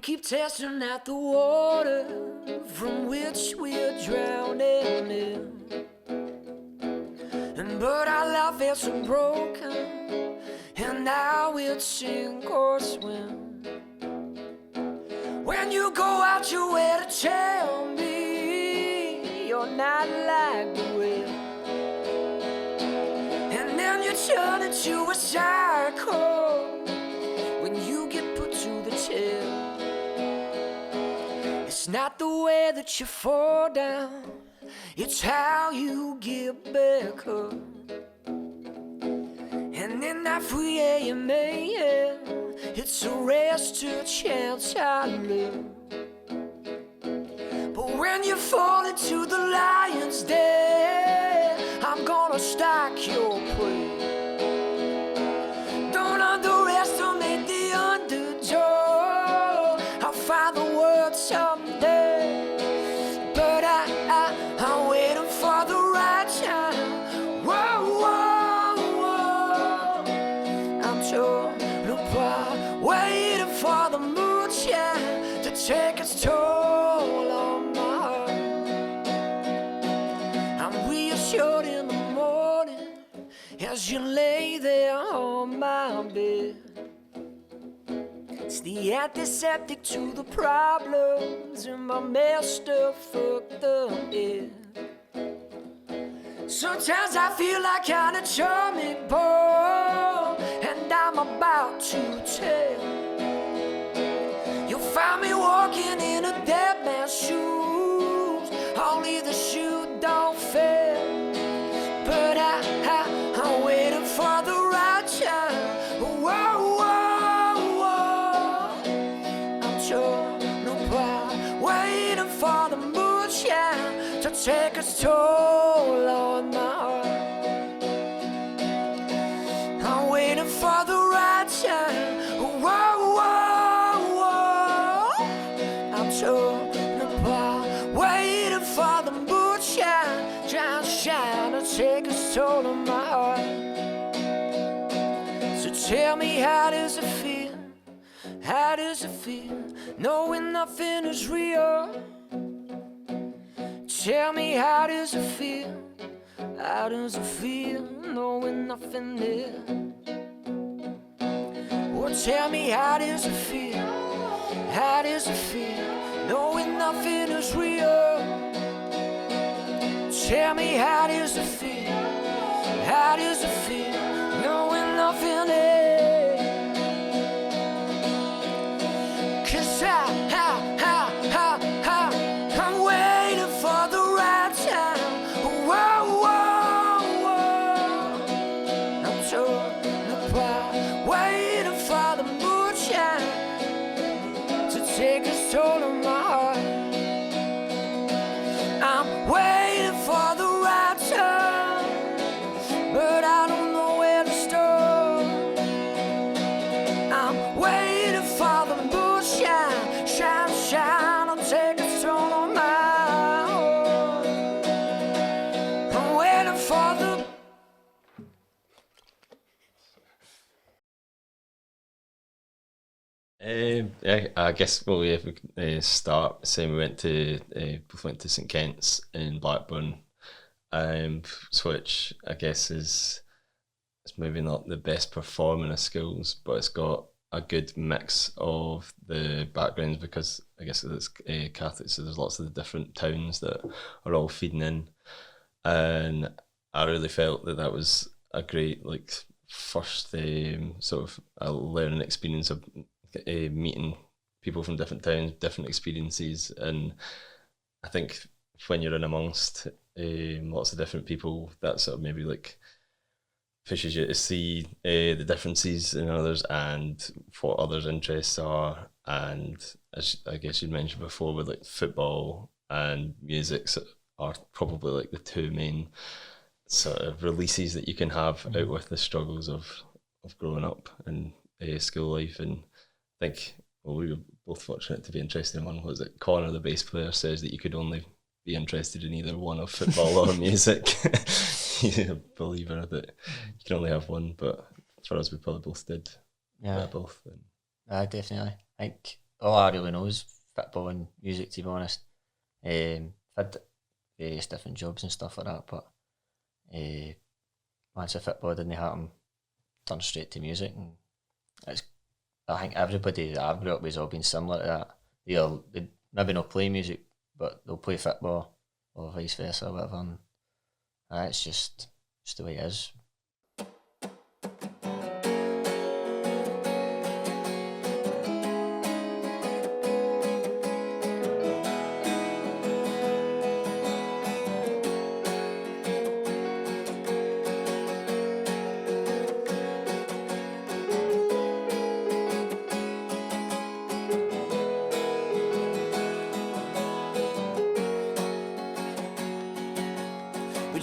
keep testing out the water from which we're drowning in. But our life is so broken, and now it's sink or swim. When you go out your way to tell me you're not like the rest, and then you turn into a cycle when you get put to the test. It's not the way that you fall down, it's how you get back up. And in that 3 a.m. mayhem, it's a race to a chance I live. But when you fall into the lion's den, I'm gonna stalk your prey. Don't underestimate the underdog, I'll find the word someday. But I'm waiting for the right time. Whoa, whoa, whoa. I'm torn apart, waiting for the moonshine to take its toll on my heart. I'm reassured in the morning as you lay there on my bed. It's the antiseptic to the problems in my messed up, fucked up head. Sometimes I feel like an atomic bomb, and I'm about to tell. You'll find me walking in a dead man's shoes, only the shoe don't fit. But I'm waiting for the right time. Whoa, whoa, whoa. I'm torn apart, waiting for the moonshine to take its toll on my heart. I'm waiting for the right time. Whoa, whoa, whoa. I'm torn apart, waiting for the moonshine, trying to shine to take its toll on my heart. So tell me, how does it feel? How does it feel knowing nothing is real? Tell me, how does it feel? How does it feel knowing nothing is? Well, tell me, how does it feel? How does it feel knowing nothing is real? Tell me, how does it feel? How does it feel knowing nothing is? 'Cause I'm waiting for the right time. Whoa, whoa, whoa. I'm torn apart, waiting for the moonshine to take its toll on my heart. I'm waiting for the right time, but I don't know where to start. I'm waiting for the moonshine, shine, shine, I'll take its toll on my heart. I'm waiting for the... Yeah, I guess we start saying we both went to St Kent's in Blackburn, which I guess is it's maybe not the best performing of schools, but it's got a good mix of the backgrounds because I guess it's Catholic, so there's lots of the different towns that are all feeding in, and I really felt that was a great first sort of a learning experience of meeting people from different towns, different experiences, and I think when you're in amongst lots of different people, that sort of maybe pushes you to see the differences in others and what others' interests are. And as I guess you mentioned before, with football and music are probably the two main sort of releases that you can have out with the struggles of growing up and school life. And I think we were both fortunate to be interested in one. Was it Connor, the bass player, says that you could only be interested in either one of football or music. He's a believer that you can only have one, but for us we probably both did. Yeah, both. definitely. I think all I really know is football and music, to be honest. I've had various different jobs and stuff like that, but once the football didn't happen, turned straight to music. And it's, I think everybody that I've grew up with has all been similar to that. They maybe not play music, but they'll play football or vice versa or whatever. And it's just the way it is.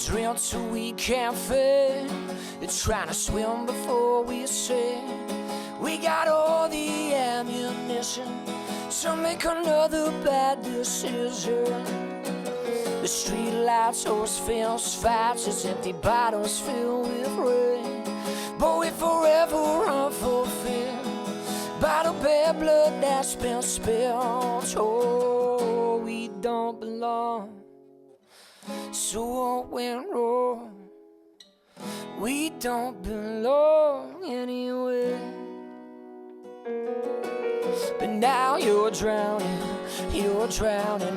Drink till we can't fit. They're trying to swim before we sink. We got all the ammunition to make another bad decision. The street lights, horse fence fights, it's empty bottles filled with rain. But we forever unfulfilled by the bad blood that's been spilled. Oh, we don't belong. So what went wrong? We don't belong anywhere. But now you're drowning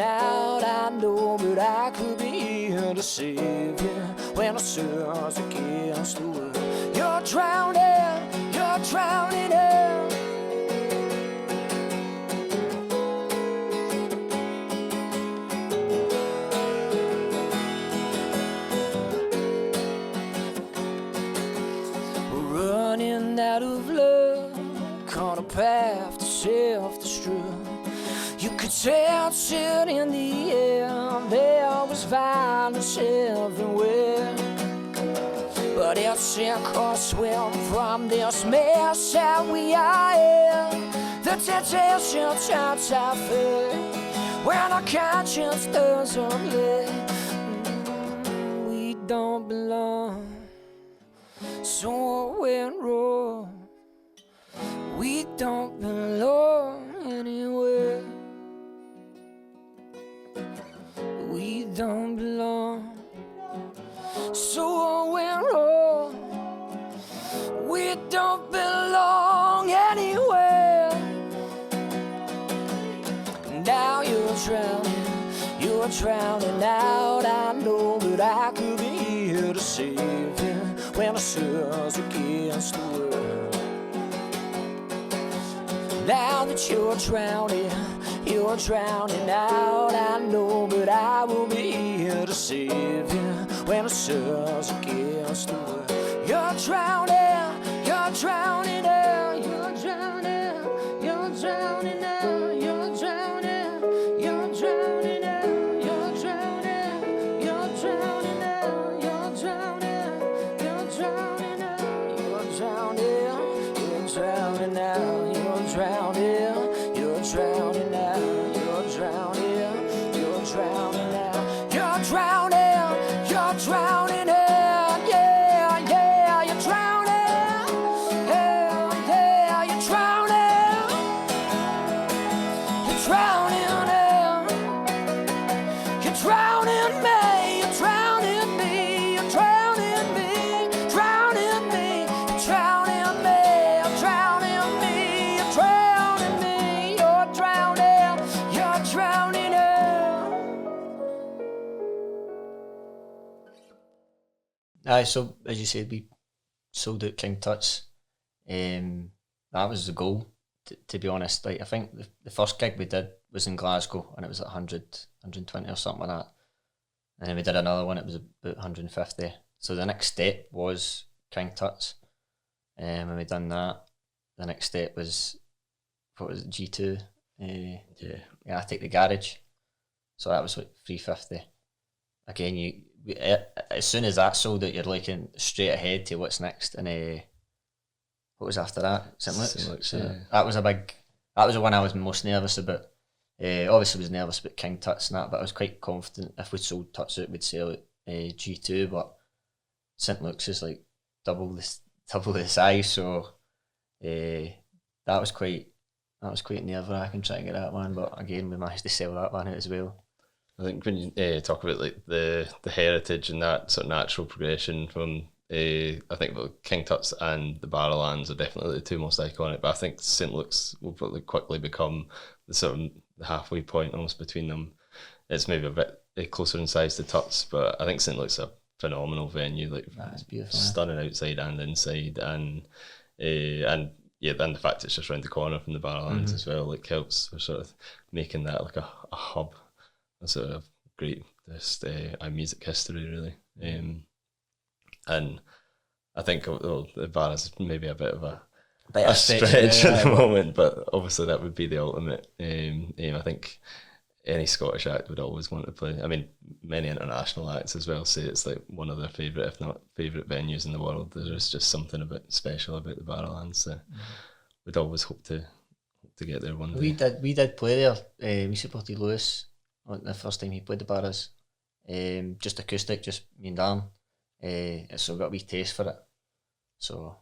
out. I know, but I could be here to save you when the sun's against the world. You're drowning out. Out of love, caught a path to self-destruct. You could sense it in the air. There was violence everywhere. But it's a swim from this mess that we are in. The temptation turns our fate when our conscience doesn't let. We don't belong. So what went wrong? We don't belong anywhere. We don't belong. So what went wrong? We don't belong anywhere. Now you're drowning out. I know, but I could be here to save you when the sun's against the world. Now that you're drowning out. I know, but I will be here to save you when the sun's against the world. You're drowning out. You're drowning out. You're drowning out. You're drowning out. You're drowning out. You're drowning out. You're drowning out. You're drowning out. You're drowning out. You're drowning out. You're drowning. You're drowning out. You're drowning. You're drowning out. You're drowning. You're drowning out. You're drowning. You're drowning out. Yeah, yeah, you're drowning. Yeah, yeah, you're drowning. You're drowning out. You're drowning me. You're drowning me. You're drowning me. Drowning me. You're drowning me. You're drowning me. You're drowning me. You're drowning. You're drowning out. Aye, so as you said, we sold out King Tut's. That was the goal, to be honest. Like, I think the first gig we did was in Glasgow, and it was at 100, 120 or something like that. And then we did another one, it was about 150. So the next step was King Tut's. When we done that, the next step was, what was it, G2? Yeah, I Take the Garage. So that was like 350. Again, as soon as that sold out, you're looking straight ahead to what's next. And what was after that? St. Luke's. Yeah. That was the one I was most nervous about. Obviously was nervous about King Tut's and that, but I was quite confident if we sold Tut's out, we'd sell it G2. But St. Luke's is like double the size, so that was quite That was quite nerve-wracking trying to get that one, but again, we managed to sell that one out as well. I think when you talk about like the heritage and that sort of natural progression from, I think King Tut's and the Barrowlands are definitely the two most iconic, but I think St Luke's will probably quickly become the sort of the halfway point almost between them. It's maybe a bit closer in size to Tut's, but I think St Luke's a phenomenal venue, like That's beautiful. stunning outside and inside, and yeah, then the fact it's just around the corner from the Barrowlands as well, like helps for sort of making that like a hub, a sort of great just music history really. And I think the bar is maybe a bit of a stretch at the moment, but obviously that would be the ultimate aim. I think any Scottish act would always want to play. I mean, many international acts as well say it's like one of their favourite, if not favourite venues in the world. There's just something a bit special about the Barrowlands, so we'd always hope to get there one day. We did play there. We supported Lewis on the first time he played the Barras. Just acoustic, just me and Dan. So we got a wee taste for it. So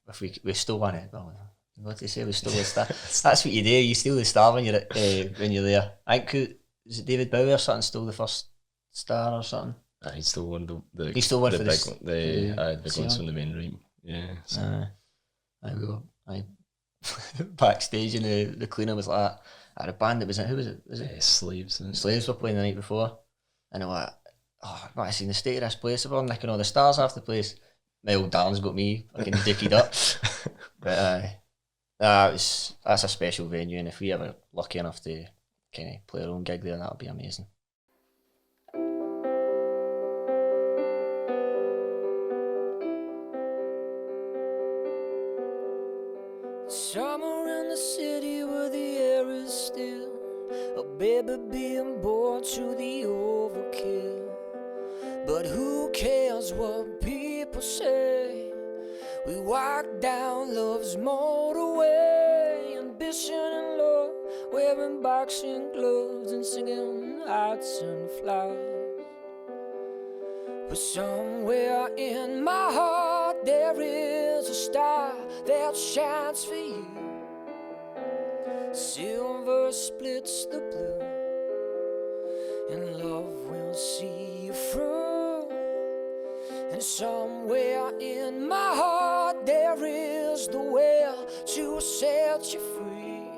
if we still want it, well, what do you say? We still the star. That's what you do. You steal the star when you're there. I think is it David Bowie or something stole the first star or something. He stole one of the he stole one the for big one, the big see ones one? from the main room. Yeah. So. I go. Backstage and the cleaner was like, a band that was in, who was it? Was it Slaves? Slaves were playing the night before, and I'm like, oh, I've seen the state of this place. We're nicking all the stars off the place. My old Dan's got me fucking dickied up. But that's a special venue, and if we ever lucky enough to kind of play our own gig there, that would be amazing. Somewhere in the city where the air is still, a baby being born to the overkill. But who cares what people say? We walk down love's motorway, ambition and love, wearing boxing gloves and singing hearts and flowers. But somewhere in my heart there is a star that shines for you. Silver splits the blue, and love will see you through. And somewhere in my heart there is the will to set you free.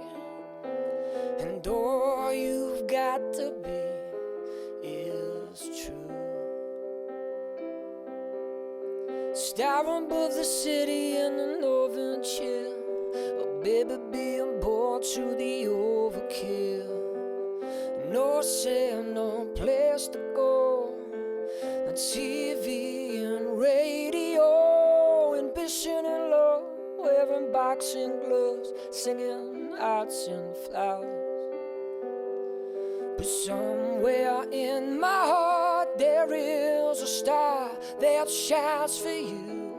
And all you've got to be is true. Staring above the city in the northern chill, a baby being born to the overkill. No cell, no place to go, no TV and radio, ambition and love, wearing boxing gloves, singing hearts and flowers. But somewhere in my heart there is a star that shines for you.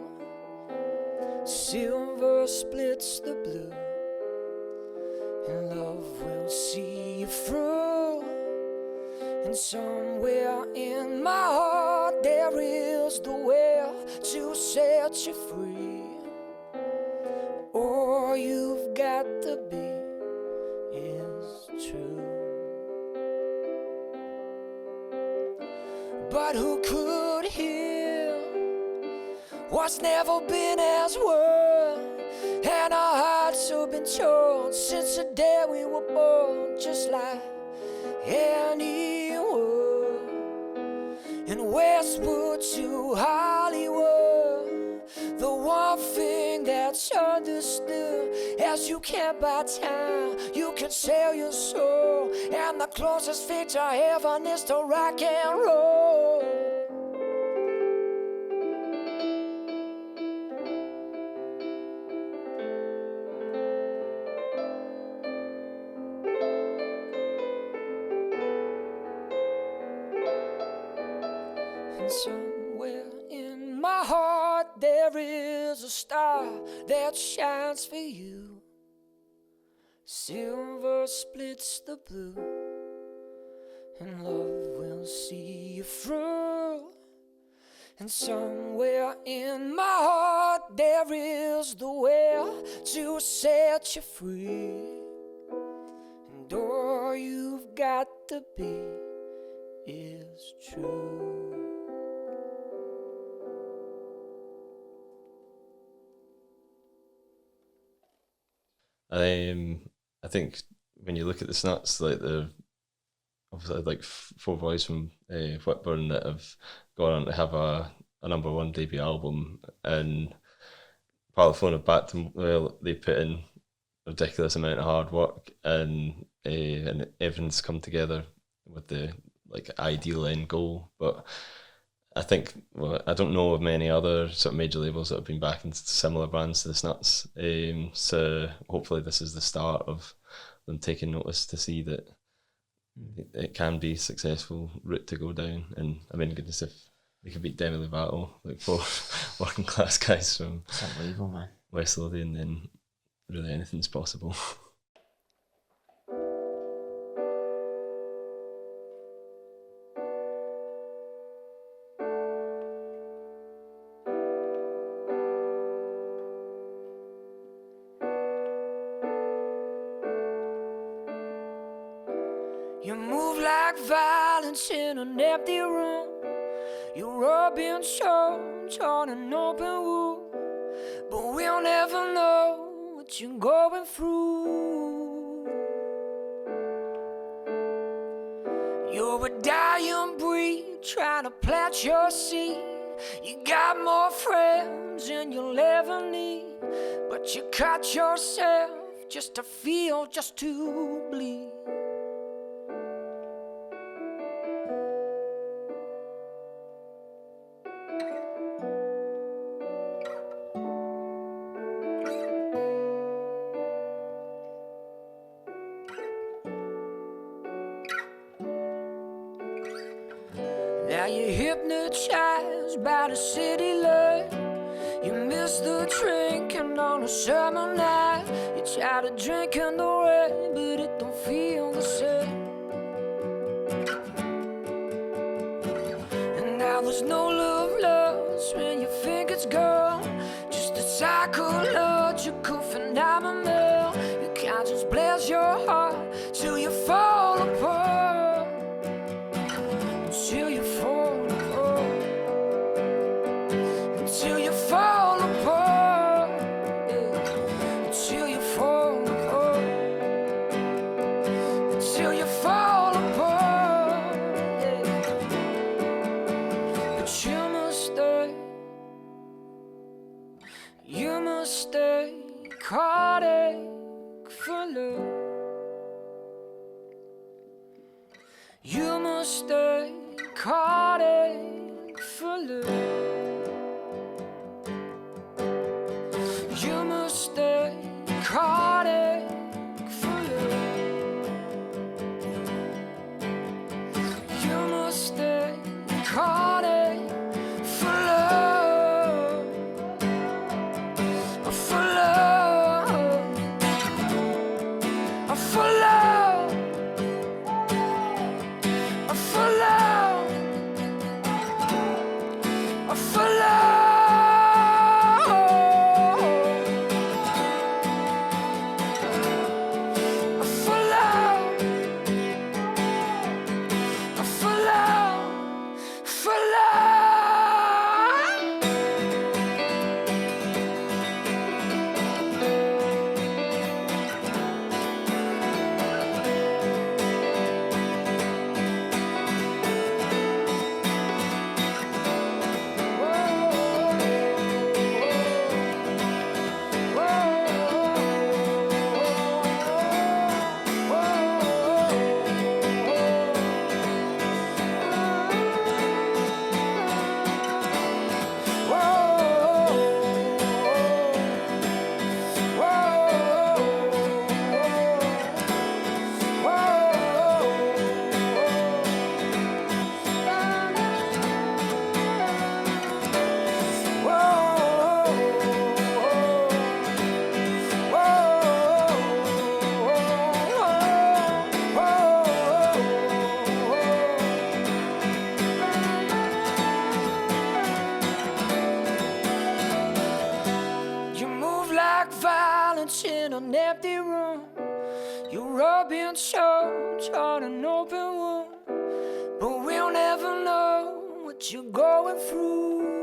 Silver splits the blue, and love will see you through. And somewhere in my heart there is the will to set you free. All you've got to be is true. But who could heal what's never been as word? And our hearts have been torn since the day we were born, just like anyone. And westward to Hollywood, the one thing that's understood, as you can't buy time, you can sell your soul. And the closest thing to heaven is to rock and roll. And somewhere in my heart there is a star that shines for you. Silver splits the blue, and love will see you through. And somewhere in my heart there is the will to set you free. And all you've got to be is true. I think when you look at the Snuts, like the obviously like four boys from Whitburn that have gone on to have a #1 debut album, and Parlophone have backed them. Well, they put in a ridiculous amount of hard work, and everything's come together with the like ideal end goal. But I think, well, I don't know of many other sort of major labels that have been backing similar bands to the Snuts. So hopefully this is the start of them taking notice to see that it can be a successful route to go down. And I mean, goodness, if they could beat Demi Lovato, like 4 working class guys from It's unbelievable, man. West Lothian, then really anything's possible. You move like violence in an empty room. You're rubbing shoulders on an open wound, but we'll never know what you're going through. You're a dying breed trying to plant your seed. You got more friends than you'll ever need, but you cut yourself just to feel, just to bleed. Now you're hypnotized by the city light. You miss the drinking on a summer night. You're tired of drinking the rain, but it don't feel the same. And now there's no love lost when you think it's gone. Just a psychological phenomenon. Your conscience blares your heart till you fall apart. Till you fall apart. Until you fall apart. Yeah. Until you fall apart. Until you fall apart. Yeah. But you must stay. You must stay. Heartache for love. You must stay. Heartache for love. You must stay. Heartache for love. You must stay. Heartache for love. For love. For love. For love. silence in an empty room. You're rubbing salt on an open wound, but we'll never know what you're going through.